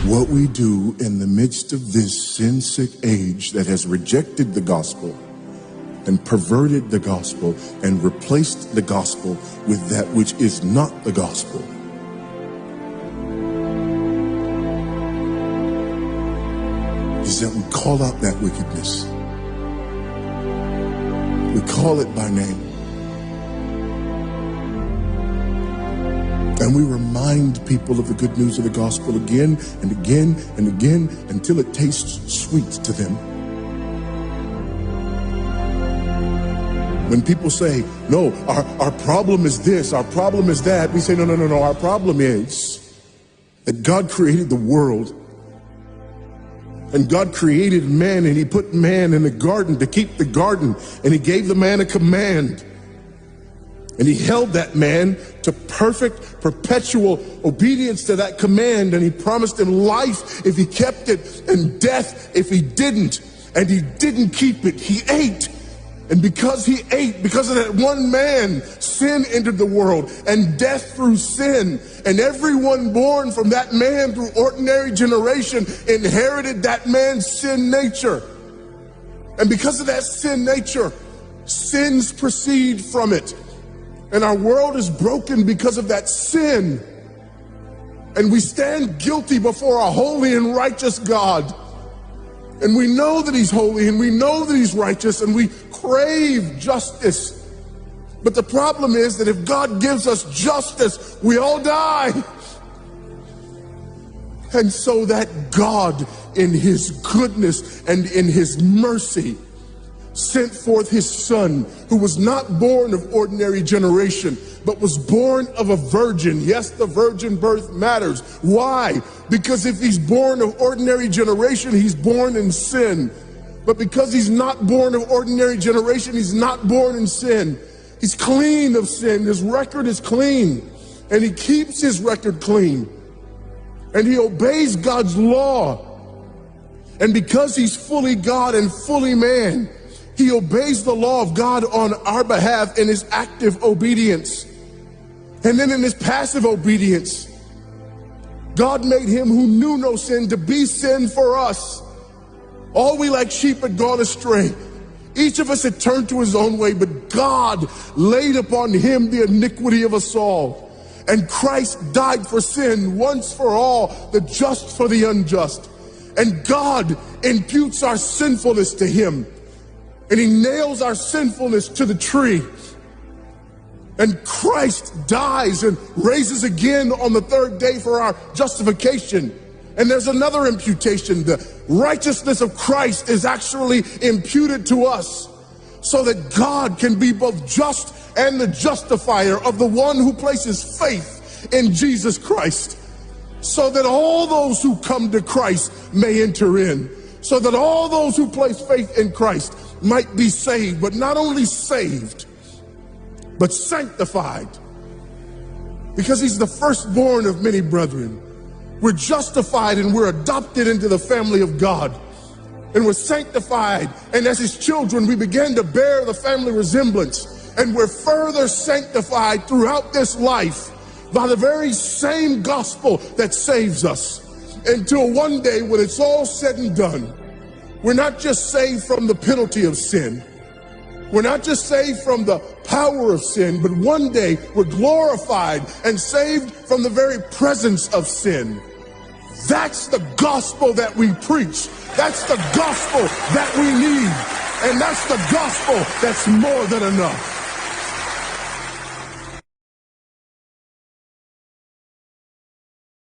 what we do in the midst of this sin-sick age that has rejected the gospel and perverted the gospel and replaced the gospel with that which is not the gospel. Is that we call out that wickedness. We call it by name. And we remind people of the good news of the gospel again and again and again until it tastes sweet to them. When people say, no, our problem is this, our problem is that, we say, no, our problem is that God created the world. And God created man, and he put man in the garden to keep the garden, and he gave the man a command. And he held that man to perfect, perpetual obedience to that command. And he promised him life if he kept it, and death if he didn't. And he didn't keep it. He ate. And because he ate, because of that one man, sin entered the world, and death through sin. And everyone born from that man through ordinary generation inherited that man's sin nature. And because of that sin nature, sins proceed from it. And our world is broken because of that sin. And we stand guilty before a holy and righteous God. And we know that he's holy, and we know that he's righteous, and we crave justice. But the problem is that if God gives us justice, we all die. And so that God, in his goodness and in his mercy, sent forth his son, who was not born of ordinary generation, but was born of a virgin. Yes, the virgin birth matters. Why? Because if he's born of ordinary generation, he's born in sin. But because he's not born of ordinary generation, he's not born in sin. He's clean of sin. His record is clean. And he keeps his record clean. And he obeys God's law. And because he's fully God and fully man, he obeys the law of God on our behalf in his active obedience. And then in his passive obedience, God made him who knew no sin to be sin for us. All we like sheep had gone astray. Each of us had turned to his own way, but God laid upon him the iniquity of us all. And Christ died for sin once for all, the just for the unjust. And God imputes our sinfulness to him. And he nails our sinfulness to the tree. And Christ dies and raises again on the third day for our justification. And there's another imputation. The righteousness of Christ is actually imputed to us so that God can be both just and the justifier of the one who places faith in Jesus Christ, so that all those who come to Christ may enter in, so that all those who place faith in Christ might be saved, but not only saved, but sanctified, because he's the firstborn of many brethren. We're justified and we're adopted into the family of God, and we're sanctified, and as his children we begin to bear the family resemblance, and we're further sanctified throughout this life by the very same gospel that saves us, until one day when it's all said and done, we're not just saved from the penalty of sin. We're not just saved from the power of sin, but one day we're glorified and saved from the very presence of sin. That's the gospel that we preach. That's the gospel that we need. And that's the gospel that's more than enough.